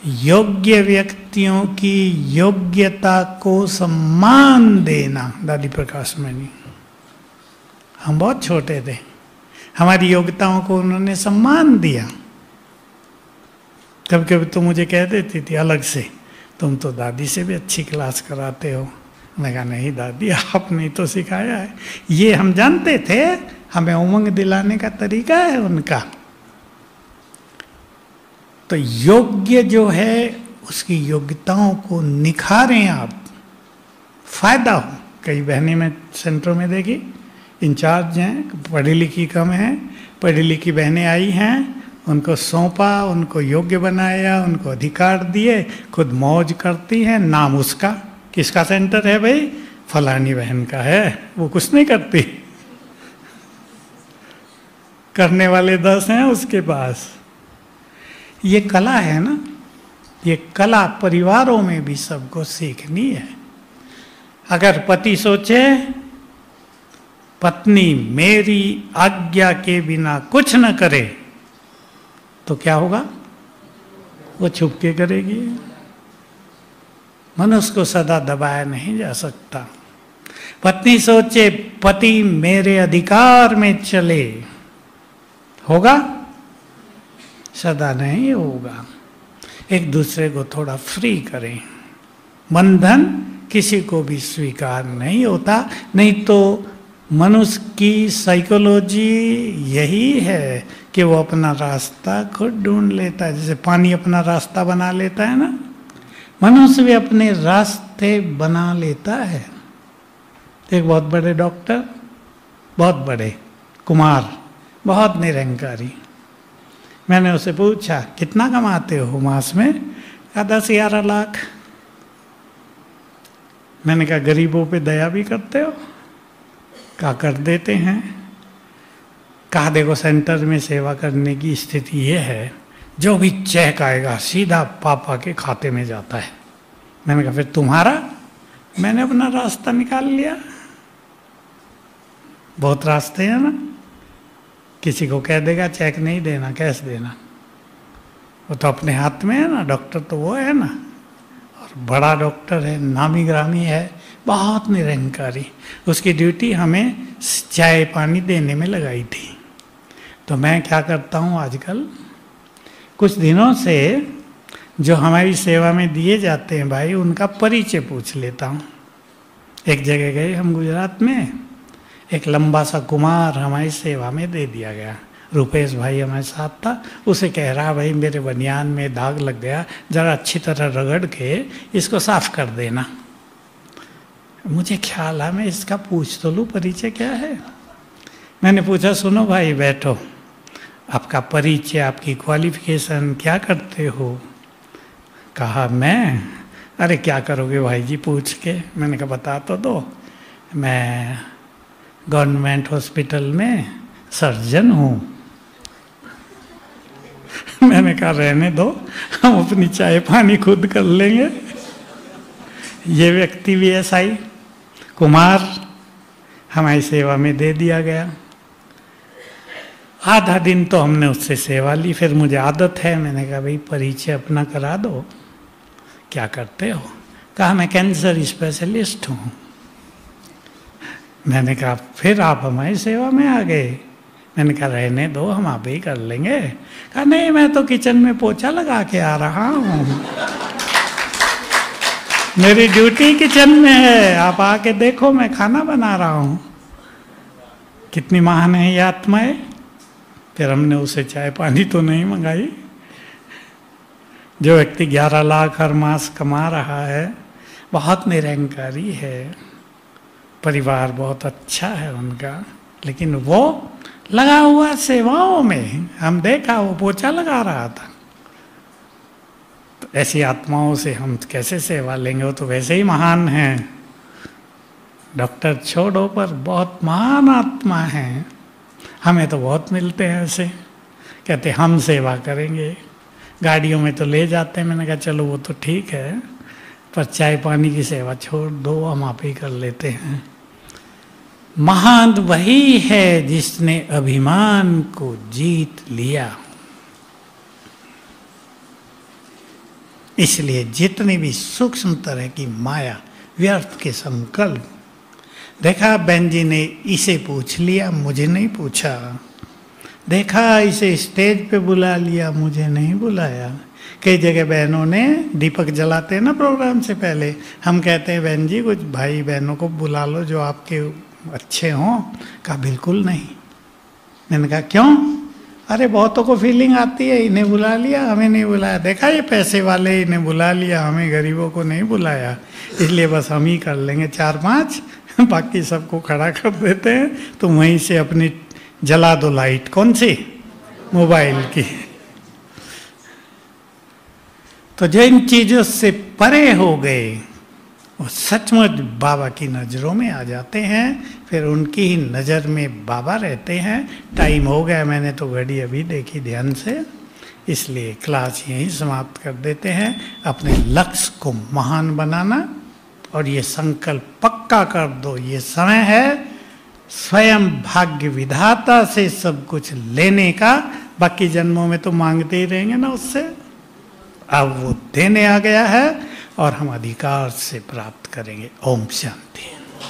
योग्य व्यक्तियों की योग्यता को सम्मान देना। दादी प्रकाश मणि, हम बहुत छोटे थे, हमारी योग्यताओं को उन्होंने सम्मान दिया। कभी कभी तो मुझे कह देती थी अलग से, तुम तो दादी से भी अच्छी क्लास कराते हो। मैं कहा नहीं दादी, आपने तो सिखाया है। ये हम जानते थे, हमें उमंग दिलाने का तरीका है उनका। तो योग्य जो है उसकी योग्यताओं को निखारें आप, फायदा हो। कई बहनें मैं सेंटरों में देखी, इंचार्ज हैं, पढ़ी लिखी कम हैं, पढ़ी लिखी बहनें आई हैं, उनको सौंपा, उनको योग्य बनाया, उनको अधिकार दिए, खुद मौज करती हैं। नाम उसका, किसका सेंटर है भाई? फलानी बहन का है, वो कुछ नहीं करती। करने वाले 10 हैं उसके पास। ये कला है ना, ये कला परिवारों में भी सबको सीखनी है। अगर पति सोचे पत्नी मेरी आज्ञा के बिना कुछ न करे, तो क्या होगा? वो छुप के करेगी। मनुष्य को सदा दबाया नहीं जा सकता। पत्नी सोचे पति मेरे अधिकार में चले, होगा? सदा नहीं होगा। एक दूसरे को थोड़ा फ्री करें। बंधन किसी को भी स्वीकार नहीं होता। नहीं तो मनुष्य की साइकोलॉजी यही है कि वो अपना रास्ता खुद ढूंढ लेता है। जैसे पानी अपना रास्ता बना लेता है ना, मनुष्य भी अपने रास्ते बना लेता है। एक बहुत बड़े डॉक्टर, बहुत बड़े कुमार, बहुत निरंकारी, मैंने उसे पूछा कितना कमाते हो मास में? कहा 10-11 लाख। मैंने कहा गरीबों पे दया भी करते हो? का कर देते हैं। कहा देखो सेंटर में सेवा करने की स्थिति ये है, जो भी चेक आएगा सीधा पापा के खाते में जाता है। मैंने कहा फिर तुम्हारा? मैंने अपना रास्ता निकाल लिया। बहुत रास्ते हैं ना, किसी को कह देगा चेक नहीं देना, कैश देना, वो तो अपने हाथ में है ना। डॉक्टर तो वो है ना, और बड़ा डॉक्टर है, नामी ग्रामी है, बहुत निरंकारी। उसकी ड्यूटी हमें चाय पानी देने में लगाई थी। तो मैं क्या करता हूँ आजकल, कुछ दिनों से जो हमारी सेवा में दिए जाते हैं भाई, उनका परिचय पूछ लेता हूँ। एक जगह गए हम गुजरात में, एक लंबा सा कुमार हमारी सेवा में दे दिया गया। रुपेश भाई हमारे साथ था। उसे कह रहा भाई मेरे बनियान में दाग लग गया, जरा अच्छी तरह रगड़ के इसको साफ कर देना। मुझे ख्याल है मैं इसका पूछ तो लूँ परिचय क्या है। मैंने पूछा सुनो भाई बैठो, आपका परिचय, आपकी क्वालिफिकेशन, क्या करते हो? कहा मैं, अरे क्या करोगे भाई जी पूछ के। मैंने कहा बता तो दो। मैं गवर्नमेंट हॉस्पिटल में सर्जन हूँ। मैंने कहा रहने दो, हम अपनी चाय पानी खुद कर लेंगे। ये व्यक्ति भी ऐसा ही कुमार हमारी सेवा में दे दिया गया। आधा दिन तो हमने उससे सेवा ली, फिर मुझे आदत है, मैंने कहा भाई परिचय अपना करा दो, क्या करते हो? कहा मैं कैंसर स्पेशलिस्ट हूँ। मैंने कहा फिर आप हमारी सेवा में आ गए। मैंने कहा रहने दो, हम आप ही कर लेंगे। कहा नहीं मैं तो किचन में पोछा लगा के आ रहा हूँ, मेरी ड्यूटी किचन में है, आप आके देखो मैं खाना बना रहा हूँ। कितनी महान है ये आत्माएं। फिर हमने उसे चाय पानी तो नहीं मंगाई। जो व्यक्ति 11 लाख हर मास कमा रहा है, बहुत निरंकारी है, परिवार बहुत अच्छा है उनका, लेकिन वो लगा हुआ सेवाओं में। हम देखा वो पोछा लगा रहा था। तो ऐसी आत्माओं से हम कैसे सेवा लेंगे? वो तो वैसे ही महान हैं। डॉक्टर छोड़ो, पर बहुत महान आत्मा हैं। हमें तो बहुत मिलते हैं ऐसे, कहते हम सेवा करेंगे। गाड़ियों में तो ले जाते हैं। मैंने कहा चलो वो तो ठीक है, पर चाय पानी की सेवा छोड़ दो, हम आप ही कर लेते हैं। महान वही है जिसने अभिमान को जीत लिया। इसलिए जितनी भी सूक्ष्म तरह की माया, व्यर्थ के संकल्प, देखा बहन जी ने इसे पूछ लिया, मुझे नहीं पूछा। देखा इसे स्टेज पे बुला लिया, मुझे नहीं बुलाया। कई जगह बहनों ने दीपक जलाते हैं ना प्रोग्राम से पहले, हम कहते हैं बहन जी कुछ भाई बहनों को बुला लो जो आपके अच्छे हों। कहा बिल्कुल नहीं। मैंने कहा क्यों? अरे बहुतों को फीलिंग आती है, इन्हें बुला लिया हमें नहीं बुलाया। देखा ये पैसे वाले इन्हें बुला लिया, हमें गरीबों को नहीं बुलाया, इसलिए बस हम ही कर लेंगे 4-5, बाकी सबको खड़ा कर देते हैं। तो वहीं से अपनी जला दो लाइट। कौन सी? मोबाइल की। तो जो इन चीजों से परे हो गए वो सचमुच बाबा की नज़रों में आ जाते हैं, फिर उनकी ही नज़र में बाबा रहते हैं। टाइम हो गया, मैंने तो घड़ी अभी देखी ध्यान से, इसलिए क्लास यहीं समाप्त कर देते हैं। अपने लक्ष्य को महान बनाना और ये संकल्प पक्का कर दो, ये समय है स्वयं भाग्य विधाता से सब कुछ लेने का। बाकी जन्मों में तो मांगते ही रहेंगे ना उससे, अब वो देने आ गया है और हम अधिकार से प्राप्त करेंगे। ओम शांति।